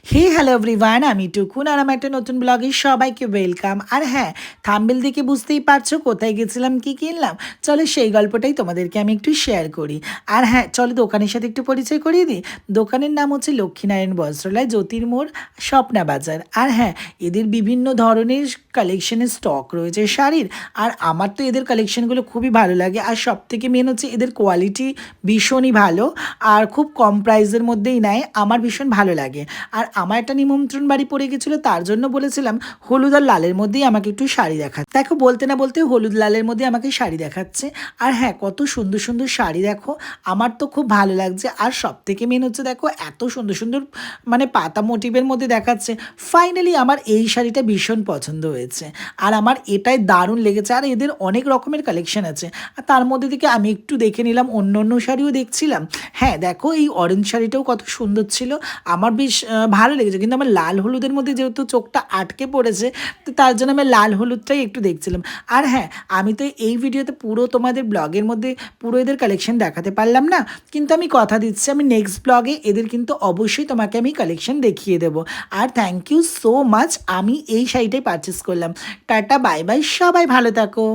হে hello everyone, আমি টুকুন আর আমার একটা নতুন ব্লগে সবাইকে ওয়েলকাম। আর হ্যাঁ, থাম্বনেল দেখে বুঝতেই পারছো কোথায় গেছিলাম, কি কিনলাম। চলো সেই গল্পটাই তোমাদেরকে আমি একটু শেয়ার করি। আর হ্যাঁ, চলো দোকানের সাথে একটু পরিচয় করিয়ে দিই। দোকানের নাম হচ্ছে লক্ষ্মীনারায়ণ বস্ত্রালয়, জ্যোতির্মোড়, স্বপ্না বাজার। আর হ্যাঁ, এদের বিভিন্ন ধরনের কালেকশনের স্টক রয়েছে শাড়ির। আর আমার তো এদের কালেকশনগুলো খুবই ভালো লাগে। আর সব থেকে মেন হচ্ছে এদের কোয়ালিটি ভীষণই ভালো। আর খুব কম প্রাইসের মধ্যেই নেয়, আমার ভীষণ ভালো লাগে। আর আমার একটা নিমন্ত্রণ বাড়ি পড়ে গেছিলো, তার জন্য বলেছিলাম হলুদ আর লালের মধ্যেই আমাকে একটু শাড়ি দেখা। দেখো বলতে না বলতে হলুদ লালের মধ্যে আমাকে শাড়ি দেখাচ্ছে। আর হ্যাঁ, কত সুন্দর সুন্দর শাড়ি দেখো, আমার তো খুব ভালো লাগছে। আর সব থেকে মেন হচ্ছে দেখো এত সুন্দর সুন্দর মানে পাতা মোটিভের মধ্যে দেখাচ্ছে। ফাইনালি আমার এই শাড়িটা ভীষণ পছন্দ হয়েছে। আর আমার এটাই দারুণ লেগেছে। আর এদের অনেক রকমের কালেকশন আছে। আর তার মধ্যে থেকে আমি একটু দেখে নিলাম, অন্য অন্য শাড়িও দেখছিলাম। হ্যাঁ দেখো, এই অরেঞ্জ শাড়িটাও কত সুন্দর ছিল, আমার বেশ ভালো লেগেছে। কিন্তু আমার লাল হলুদের মধ্যে যেহেতু চোখটা আটকে পড়েছে, তো তার জন্য আমি লাল হলুদটাই একটু দেখছিলাম। আর হ্যাঁ, আমি তো এই ভিডিওতে পুরো তোমাদের ব্লগের মধ্যে পুরো এদের কালেকশন দেখাতে পারলাম না, কিন্তু আমি কথা দিচ্ছি আমি নেক্সট ব্লগে এদের কিন্তু অবশ্যই তোমাকে আমি কালেকশন দেখিয়ে দেবো। আর থ্যাংক ইউ সো মাচ, আমি এই শাড়িটাই পারচেস করলাম। টাটা বাই বাই, সবাই ভালো থাকো।